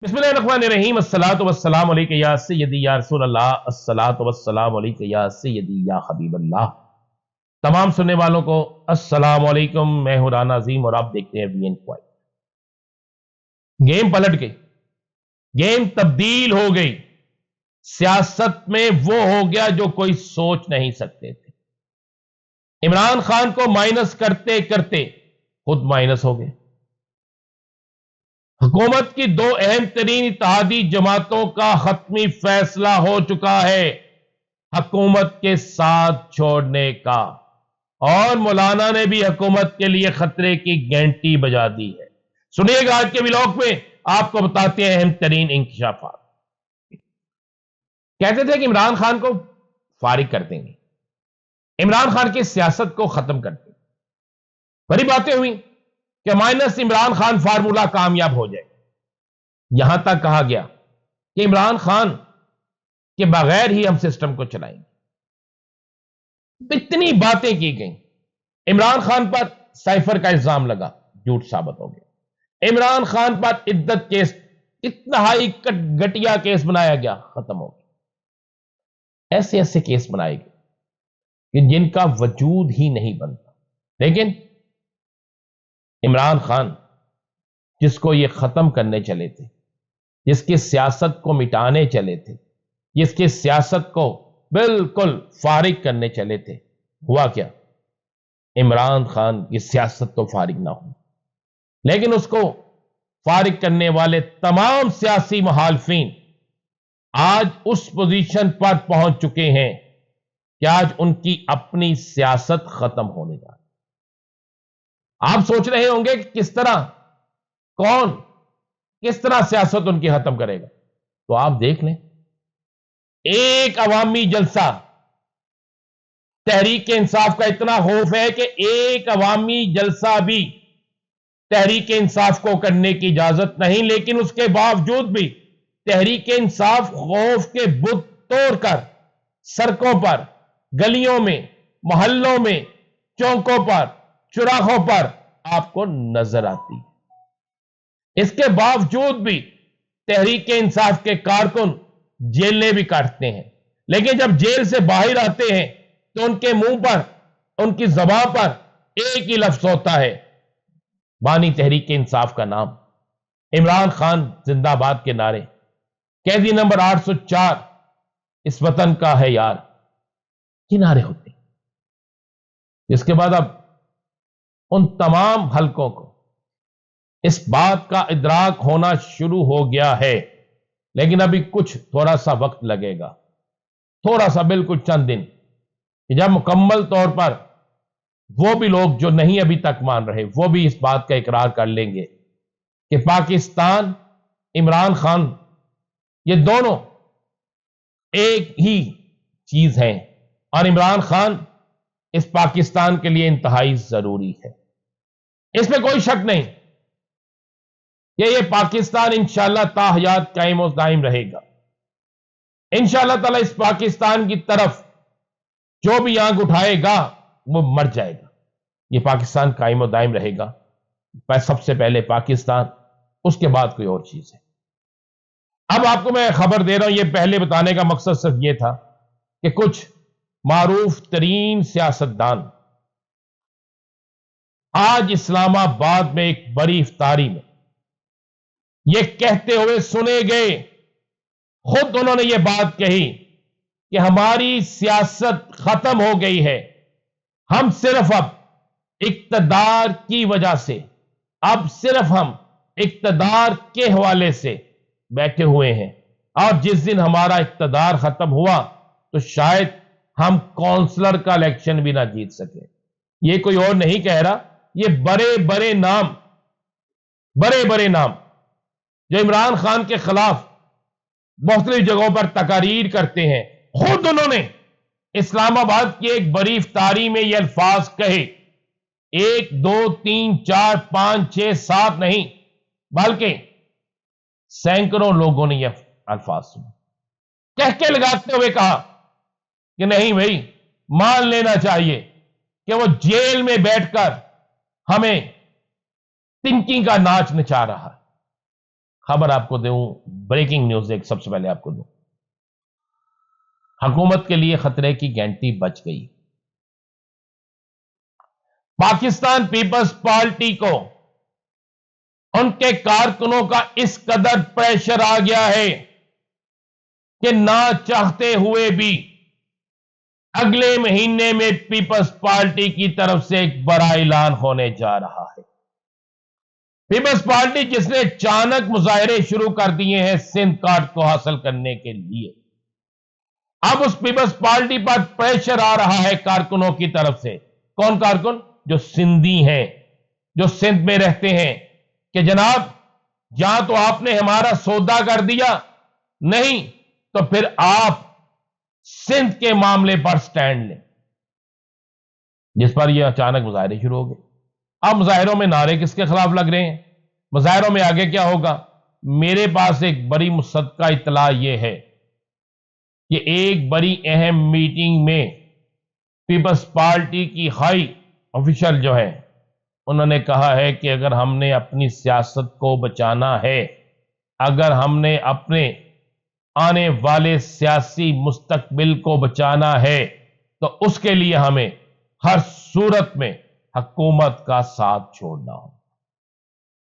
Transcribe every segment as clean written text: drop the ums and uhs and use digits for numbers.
بسم اللہ الرحمن الرحیم، الصلاۃ والسلام علیک یا سیدی یا رسول اللہ، الصلاۃ والسلام علیک یا سیدی یا حبیب اللہ۔ تمام سننے والوں کو السلام علیکم، میں ہوں رانا عظیم اور آپ دیکھتے ہیں وی این کوائٹ۔ گیم پلٹ گئی، گیم تبدیل ہو گئی، سیاست میں وہ ہو گیا جو کوئی سوچ نہیں سکتے تھے۔ عمران خان کو مائنس کرتے کرتے خود مائنس ہو گئے۔ حکومت کی دو اہم ترین اتحادی جماعتوں کا حتمی فیصلہ ہو چکا ہے حکومت کے ساتھ چھوڑنے کا، اور مولانا نے بھی حکومت کے لیے خطرے کی گھنٹی بجا دی ہے۔ سنیے گا آج کے ولاگ میں آپ کو بتاتے ہیں اہم ترین انکشافات۔ کہتے تھے کہ عمران خان کو فارغ کر دیں گے، عمران خان کی سیاست کو ختم کر دیں گے۔ بڑی باتیں ہوئی کہ مائنس عمران خان فارمولا کامیاب ہو جائے۔ یہاں تک کہا گیا کہ عمران خان کے بغیر ہی ہم سسٹم کو چلائیں گے۔ اتنی باتیں کی گئیں۔ عمران خان پر سائفر کا الزام لگا، جھوٹ ثابت ہو گیا۔ عمران خان پر عدت کیس، انتہائی گٹیا کیس بنایا گیا، ختم ہو گیا۔ ایسے ایسے کیس بنائے گئے کہ جن کا وجود ہی نہیں بنتا، لیکن عمران خان جس کو یہ ختم کرنے چلے تھے، جس کی سیاست کو مٹانے چلے تھے، جس کی سیاست کو بالکل فارغ کرنے چلے تھے، ہوا کیا؟ عمران خان کی سیاست تو فارغ نہ ہو، لیکن اس کو فارغ کرنے والے تمام سیاسی مخالفین آج اس پوزیشن پر پہنچ چکے ہیں کہ آج ان کی اپنی سیاست ختم ہونے جا رہی ہے۔ آپ سوچ رہے ہوں گے کہ کس طرح، کون کس طرح سیاست ان کی ختم کرے گا، تو آپ دیکھ لیں۔ ایک عوامی جلسہ، تحریک انصاف کا اتنا خوف ہے کہ ایک عوامی جلسہ بھی تحریک انصاف کو کرنے کی اجازت نہیں، لیکن اس کے باوجود بھی تحریک انصاف خوف کے بت توڑ کر سڑکوں پر، گلیوں میں، محلوں میں، چوکوں پر، چوراہوں پر آپ کو نظر آتی ہے۔ اس کے باوجود بھی تحریک انصاف کے کارکن جیلیں بھی کاٹتے ہیں، لیکن جب جیل سے باہر آتے ہیں تو ان کے منہ پر، ان کی زبان پر ایک ہی لفظ ہوتا ہے، بانی تحریک انصاف کا نام، عمران خان زندہ باد کے نعرے، قیدی نمبر 804 اس وطن کا ہے یار، یہ نعرے ہوتے ہیں۔ اس کے بعد اب ان تمام حلقوں کو اس بات کا ادراک ہونا شروع ہو گیا ہے، لیکن ابھی کچھ تھوڑا سا وقت لگے گا، تھوڑا سا، بالکل چند دن، کہ جب مکمل طور پر وہ بھی لوگ جو نہیں ابھی تک مان رہے، وہ بھی اس بات کا اقرار کر لیں گے کہ پاکستان، عمران خان، یہ دونوں ایک ہی چیز ہیں، اور عمران خان اس پاکستان کے لیے انتہائی ضروری ہے۔ اس میں کوئی شک نہیں کہ یہ پاکستان انشاءاللہ تا حیات قائم و دائم رہے گا۔ انشاءاللہ تعالی اس پاکستان کی طرف جو بھی آنکھ اٹھائے گا وہ مر جائے گا۔ یہ پاکستان قائم و دائم رہے گا، سب سے پہلے پاکستان، اس کے بعد کوئی اور چیز ہے۔ اب آپ کو میں خبر دے رہا ہوں، یہ پہلے بتانے کا مقصد صرف یہ تھا کہ کچھ معروف ترین سیاستدان آج اسلام آباد میں ایک بڑی افطاری میں یہ کہتے ہوئے سنے گئے، خود انہوں نے یہ بات کہی کہ ہماری سیاست ختم ہو گئی ہے، ہم صرف اب اقتدار کی وجہ سے، اب صرف ہم اقتدار کے حوالے سے بیٹھے ہوئے ہیں، اور جس دن ہمارا اقتدار ختم ہوا تو شاید ہم کونسلر کا الیکشن بھی نہ جیت سکے۔ یہ کوئی اور نہیں کہہ رہا، یہ بڑے بڑے نام، بڑے بڑے نام جو عمران خان کے خلاف مختلف جگہوں پر تقاریر کرتے ہیں، خود انہوں نے اسلام آباد کی ایک بڑی افطاری میں یہ الفاظ کہے۔ 1 2 3 4 5 6 7 نہیں، بلکہ سینکڑوں لوگوں نے یہ الفاظ سنے، کہہ کے لگاتے ہوئے کہا کہ نہیں بھائی، مان لینا چاہیے کہ وہ جیل میں بیٹھ کر ہمیں تنکی کا ناچ نچا رہا ہے، خبر آپ کو دوں، بریکنگ نیوز ایک سب سے پہلے آپ کو دوں، حکومت کے لیے خطرے کی گھنٹی بج گئی۔ پاکستان پیپلز پارٹی کو ان کے کارکنوں کا اس قدر پریشر آ گیا ہے کہ نہ چاہتے ہوئے بھی اگلے مہینے میں پیپلز پارٹی کی طرف سے ایک بڑا اعلان ہونے جا رہا ہے۔ پیپلز پارٹی جس نے اچانک مظاہرے شروع کر دیے ہیں سندھ کارڈ کو حاصل کرنے کے لیے، اب اس پیپلز پارٹی پر پریشر آ رہا ہے کارکنوں کی طرف سے۔ کون کارکن؟ جو سندھی ہیں، جو سندھ میں رہتے ہیں، کہ جناب یا تو آپ نے ہمارا سودا کر دیا، نہیں تو پھر آپ سندھ کے معاملے پر سٹینڈ لیں، جس پر یہ اچانک مظاہرے شروع ہو گئے۔ اب مظاہروں میں نعرے کس کے خلاف لگ رہے ہیں؟ مظاہروں میں آگے کیا ہوگا؟ میرے پاس ایک بڑی مصدقہ اطلاع یہ ہے کہ ایک بڑی اہم میٹنگ میں پیپلز پارٹی کی ہائی آفیشل جو ہے انہوں نے کہا ہے کہ اگر ہم نے اپنی سیاست کو بچانا ہے، اگر ہم نے اپنے آنے والے سیاسی مستقبل کو بچانا ہے، تو اس کے لیے ہمیں ہر صورت میں حکومت کا ساتھ چھوڑنا ہوگا۔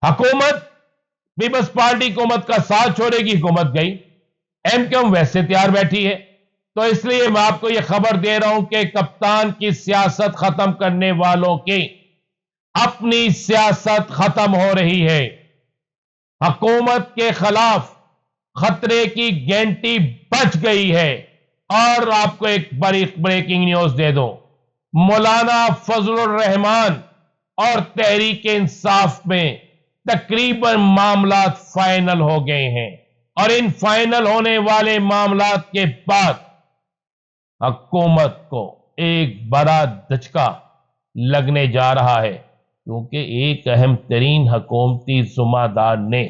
حکومت پیپلز پارٹی حکومت کا ساتھ چھوڑے گی، حکومت گئی، ایم کیو ایم ویسے تیار بیٹھی ہے، تو اس لیے میں آپ کو یہ خبر دے رہا ہوں کہ کپتان کی سیاست ختم کرنے والوں کی اپنی سیاست ختم ہو رہی ہے۔ حکومت کے خلاف خطرے کی گھنٹی بج گئی ہے۔ اور آپ کو ایک بڑی بریکنگ نیوز دے دو، مولانا فضل الرحمان اور تحریک انصاف میں تقریباً معاملات فائنل ہو گئے ہیں، اور ان فائنل ہونے والے معاملات کے بعد حکومت کو ایک بڑا دھچکا لگنے جا رہا ہے، کیونکہ ایک اہم ترین حکومتی ذمہ دار نے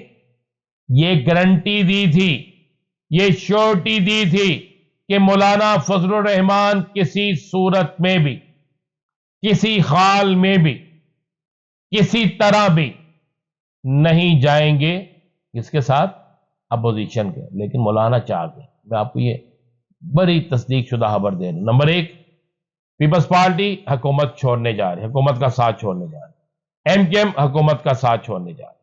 یہ گارنٹی دی تھی، یہ شورٹی دی تھی کہ مولانا فضل الرحمان کسی صورت میں بھی، کسی حال میں بھی، کسی طرح بھی نہیں جائیں گے کس کے ساتھ؟ اپوزیشن کے۔ لیکن مولانا چاہ گئے۔ میں آپ کو یہ بڑی تصدیق شدہ خبر دے رہا ہوں۔ نمبر ایک، پیپلز پارٹی حکومت چھوڑنے جا رہی ہے، حکومت کا ساتھ چھوڑنے جا رہی ہے، ایم کیو ایم حکومت کا ساتھ چھوڑنے جا رہی ہے۔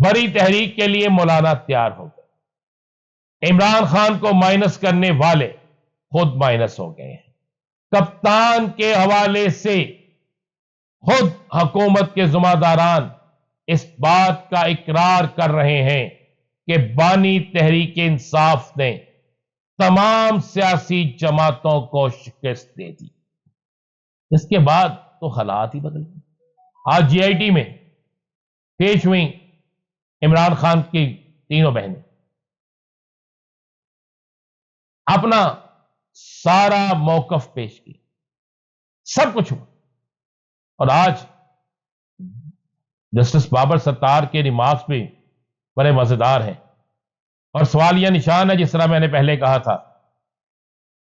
بڑی تحریک کے لیے مولانا تیار ہو گئے۔ عمران خان کو مائنس کرنے والے خود مائنس ہو گئے ہیں۔ کپتان کے حوالے سے خود حکومت کے ذمہ داران اس بات کا اقرار کر رہے ہیں کہ بانی تحریک انصاف نے تمام سیاسی جماعتوں کو شکست دے دی۔ اس کے بعد تو حالات ہی بدل گئے۔ آج جی آئی ٹی میں پیش ہوئی عمران خان کی تینوں بہنیں، اپنا سارا موقف پیش کی، سب کچھ ہوا، اور آج جسٹس بابر ستار کے ریمارکس بھی بڑے مزیدار ہیں، اور سوال یہ نشان ہے، جس طرح میں نے پہلے کہا تھا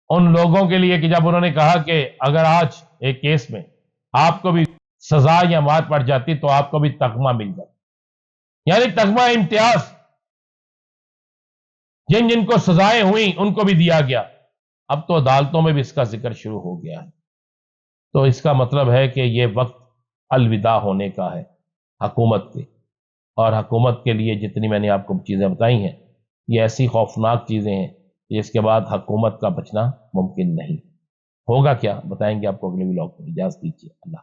ان لوگوں کے لیے کہ جب انہوں نے کہا کہ اگر آج ایک کیس میں آپ کو بھی سزا یا مار پڑ جاتی تو آپ کو بھی تغمہ مل جاتا، یعنی تغمہ امتیاز جن جن کو سزائیں ہوئیں ان کو بھی دیا گیا۔ اب تو عدالتوں میں بھی اس کا ذکر شروع ہو گیا ہے، تو اس کا مطلب ہے کہ یہ وقت الوداع ہونے کا ہے حکومت کے، اور حکومت کے لیے جتنی میں نے آپ کو چیزیں بتائی ہیں یہ ایسی خوفناک چیزیں ہیں کہ اس کے بعد حکومت کا بچنا ممکن نہیں۔ ہوگا کیا بتائیں گے آپ کو اگلے ولاگ میں۔ اجازت دیجیے، اللہ